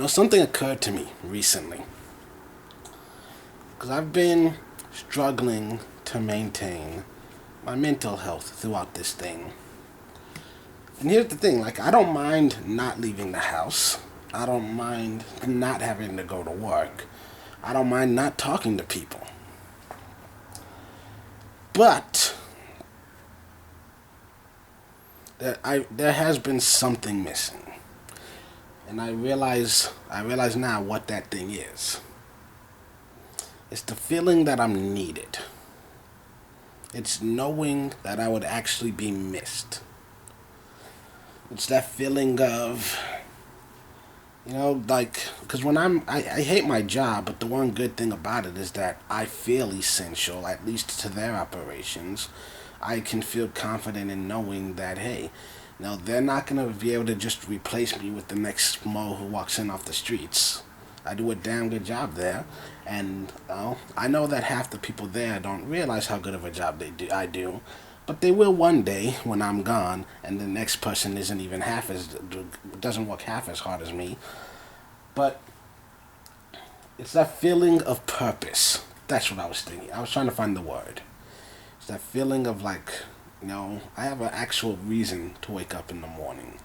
Something occurred to me recently. Because I've been struggling to maintain my mental health throughout this thing. And here's the thing, I don't mind not leaving the house. I don't mind not having to go to work. I don't mind not talking to people. But there has been something missing. And I realize now what that thing is. It's the feeling that I'm needed. It's knowing that I would actually be missed. It's that feeling of, because I hate my job, but the one good thing about it is that I feel essential, at least to their operations. I can feel confident in knowing that, hey, they're not going to be able to just replace me with the next Mo who walks in off the streets. I do a damn good job there, and I know that half the people there don't realize how good of a job I do, but they will one day when I'm gone, and the next person doesn't work half as hard as me. But it's that feeling of purpose. That's what I was thinking. I was trying to find the word. It's that feeling of I have an actual reason to wake up in the morning.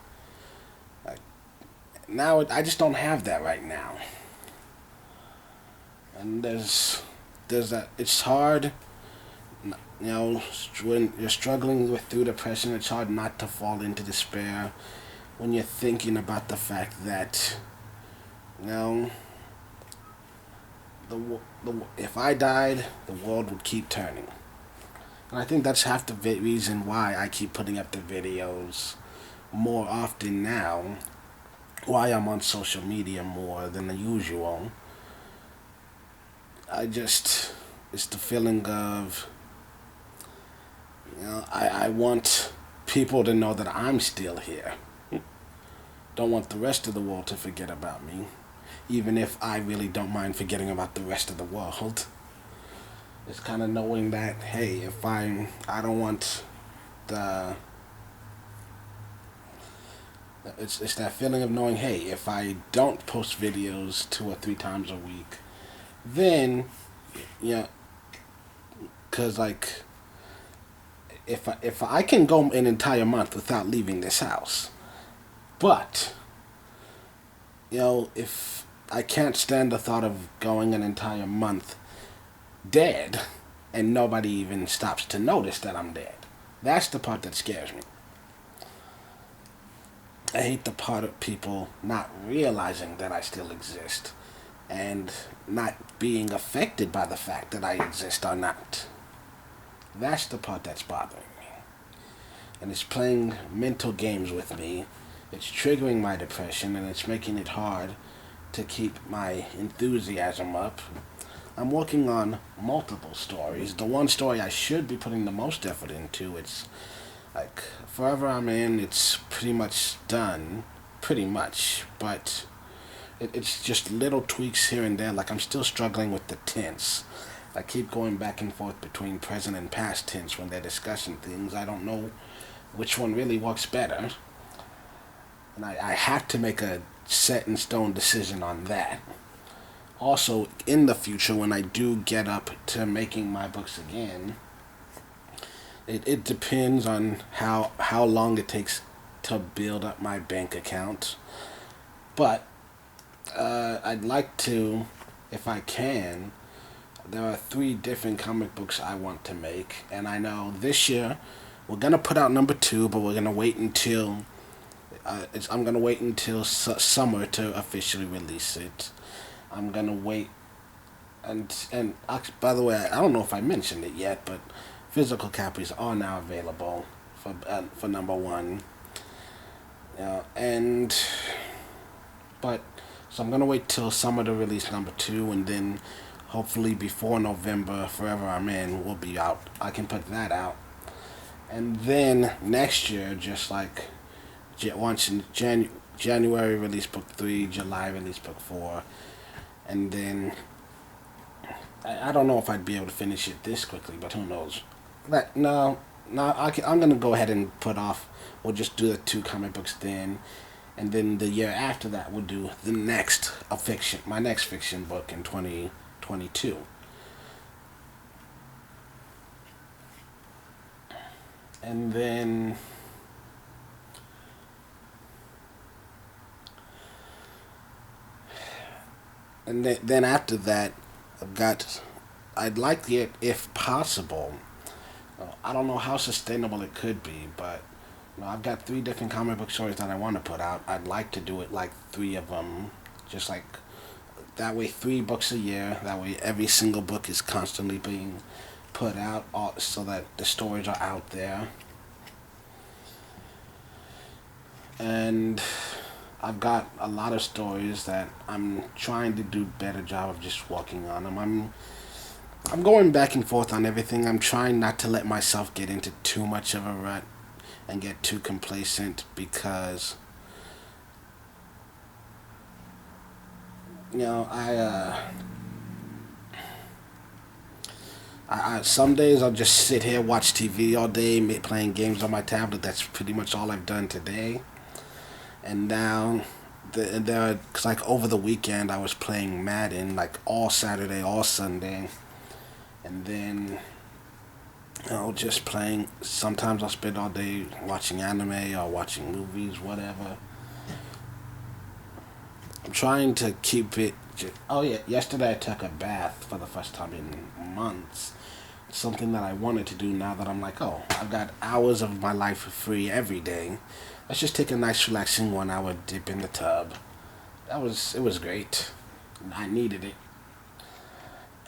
Now I just don't have that right now. And there's that. It's hard, when you're struggling through depression. It's hard not to fall into despair when you're thinking about the fact that, if I died, the world would keep turning. And I think that's half the reason why I keep putting up the videos more often now, why I'm on social media more than the usual. It's the feeling of, I want people to know that I'm still here. Don't want the rest of the world to forget about me, even if I really don't mind forgetting about the rest of the world. It's kind of knowing that, hey, I don't want it's that feeling of knowing, hey, if I don't post videos 2 or 3 times a week, then, because if I can go an entire month without leaving this house, but if I can't stand the thought of going an entire month dead and nobody even stops to notice that I'm dead, that's the part that scares me. I hate the part of people not realizing that I still exist and not being affected by the fact that I exist or not. That's the part that's bothering me. And it's playing mental games with me. It's triggering my depression, and it's making it hard to keep my enthusiasm up. I'm working on multiple stories. The one story I should be putting the most effort into, it's Forever I'm In, it's pretty much done. Pretty much. But it's just little tweaks here and there. I'm still struggling with the tense. I keep going back and forth between present and past tense when they're discussing things. I don't know which one really works better. And I have to make a set in stone decision on that. Also, in the future, when I do get up to making my books again, it depends on how long it takes to build up my bank account. But I'd like to, if I can, there are 3 different comic books I want to make. And I know this year we're going to put out number 2, but we're going to wait until I'm going to wait until summer to officially release it. I'm going to wait. And by the way, I don't know if I mentioned it yet, but physical copies are now available for number 1. So I'm going to wait till summer to release number 2, and then hopefully before November, Forever I'm In will be out. I can put that out. And then next year, just once in January, release book 3, July, release book 4. And then, I don't know if I'd be able to finish it this quickly, but who knows. I'm going to go ahead and we'll just do the 2 comic books then. and then the year after that we'll do the next fiction, my next fiction book in 2022. And then after that, I'd like it if possible. I don't know how sustainable it could be, but I've got 3 different comic book stories that I want to put out. I'd like to do it like 3 of them, just like that way, 3 books a year. That way, every single book is constantly being put out, so that the stories are out there. And I've got a lot of stories that I'm trying to do a better job of just working on them. I'm going back and forth on everything. I'm trying not to let myself get into too much of a rut and get too complacent, because some days I'll just sit here, watch TV all day, playing games on my tablet. That's pretty much all I've done today. And now, cause like over the weekend I was playing Madden like all Saturday, all Sunday, and then just playing. Sometimes I'll spend all day watching anime or watching movies, whatever. I'm trying to keep it. Oh yeah, yesterday I took a bath for the first time in months. Something that I wanted to do now that I'm like, oh, I've got hours of my life free every day. Let's just take a nice relaxing 1 hour dip in the tub. It was great. I needed it.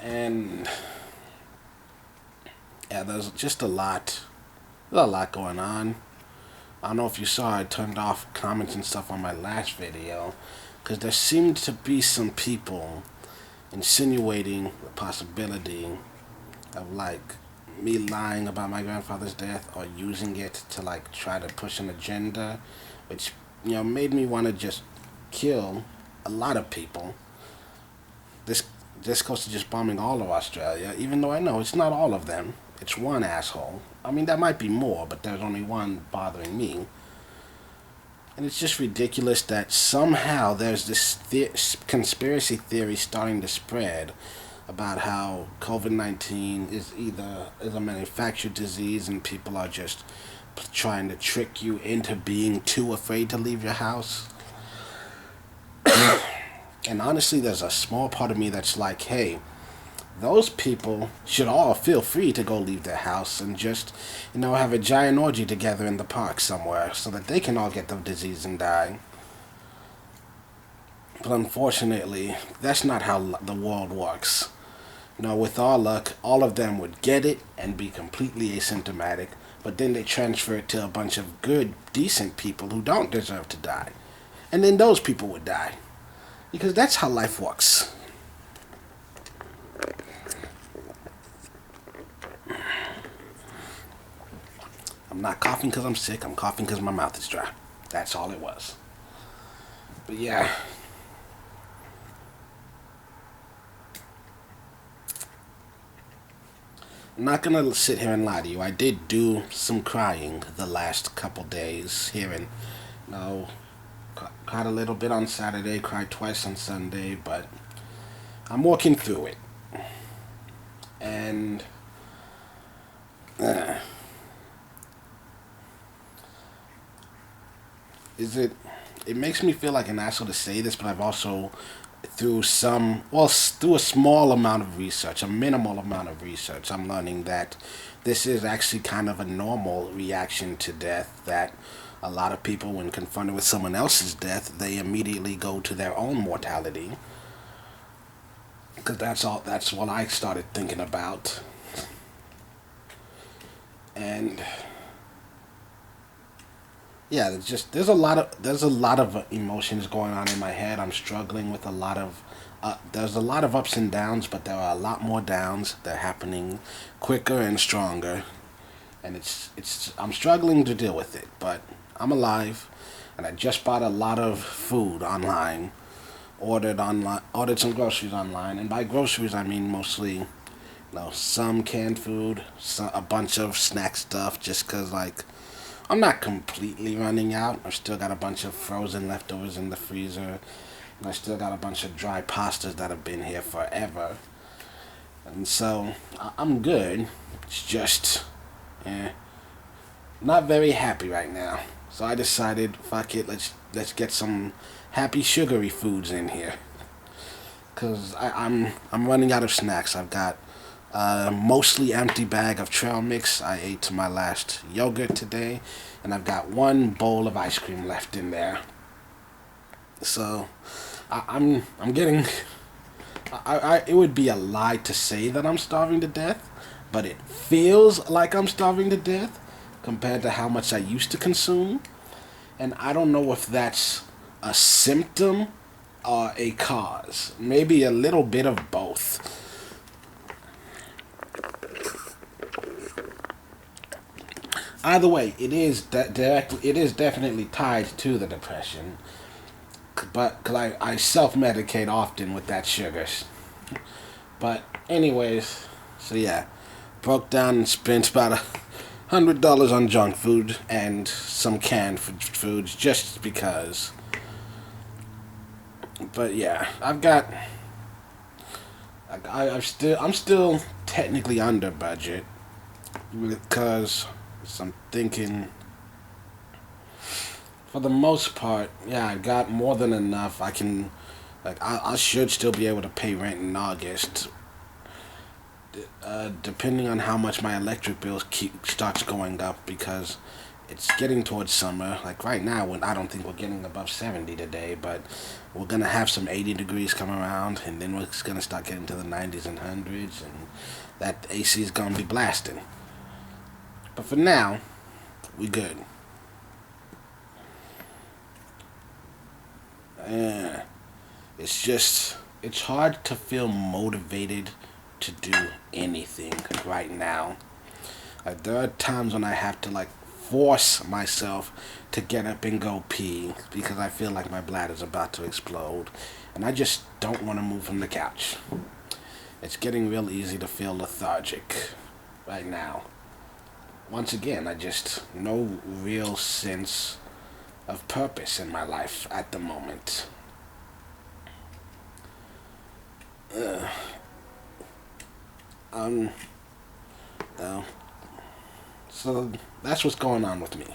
And yeah, there's just a lot. There's a lot going on. I don't know if you saw, I turned off comments and stuff on my last video, because there seemed to be some people insinuating the possibility of like me lying about my grandfather's death, or using it to like try to push an agenda, which made me want to just kill a lot of people. This goes to just bombing all of Australia, even though I know it's not all of them. It's one asshole. I mean, there might be more, but there's only one bothering me. And it's just ridiculous that somehow there's this conspiracy theory starting to spread about how COVID-19 is a manufactured disease, and people are just trying to trick you into being too afraid to leave your house. And honestly, there's a small part of me that's like, hey, those people should all feel free to go leave their house and just, have a giant orgy together in the park somewhere, so that they can all get the disease and die. But unfortunately, that's not how the world works. With our luck, all of them would get it and be completely asymptomatic, but then they transfer it to a bunch of good, decent people who don't deserve to die. And then those people would die. Because that's how life works. I'm not coughing because I'm sick. I'm coughing because my mouth is dry. That's all it was. But yeah. I'm not going to sit here and lie to you. I did do some crying the last couple days here, and cried a little bit on Saturday, cried twice on Sunday, but I'm working through it. And it makes me feel like an asshole to say this, but I've also, through a small amount of research, a minimal amount of research, I'm learning that this is actually kind of a normal reaction to death, that a lot of people, when confronted with someone else's death, they immediately go to their own mortality. Because that's what I started thinking about. And yeah, there's a lot of emotions going on in my head. I'm struggling with a lot of there's a lot of ups and downs, but there are a lot more downs. They're happening quicker and stronger, and I'm struggling to deal with it, but I'm alive. And I just bought a lot of food online, ordered some groceries online, and by groceries I mean mostly some canned food, a bunch of snack stuff, just because, like, I'm not completely running out. I've still got a bunch of frozen leftovers in the freezer. And I still got a bunch of dry pastas that have been here forever. And so, I'm good. It's just, not very happy right now. So I decided, fuck it, let's get some happy sugary foods in here. Cause I'm running out of snacks. I've got a mostly empty bag of trail mix. I ate my last yogurt today, and I've got one bowl of ice cream left in there. So I'm getting. It would be a lie to say that I'm starving to death, but it feels like I'm starving to death compared to how much I used to consume. And I don't know if that's a symptom or a cause. Maybe a little bit of both. Either way, it is definitely tied to the depression. But because I self-medicate often with that sugar. But anyways, so yeah, broke down and spent about $100 on junk food and some canned foods just because. But yeah, I'm still technically under budget because I'm thinking. For the most part, yeah, I got more than enough. I should still be able to pay rent in August. Depending on how much my electric bills starts going up because it's getting towards summer. Like right now, when I don't think we're getting above 70 today, but we're gonna have some 80 degrees come around, and then we're gonna start getting to the 90s and hundreds, and that AC is gonna be blasting. But for now, we good. It's hard to feel motivated to do anything right now. Like, there are times when I have to, like, force myself to get up and go pee because I feel like my bladder's about to explode. And I just don't want to move from the couch. It's getting real easy to feel lethargic right now. Once again, I just no real sense of purpose in my life at the moment. No. So that's what's going on with me.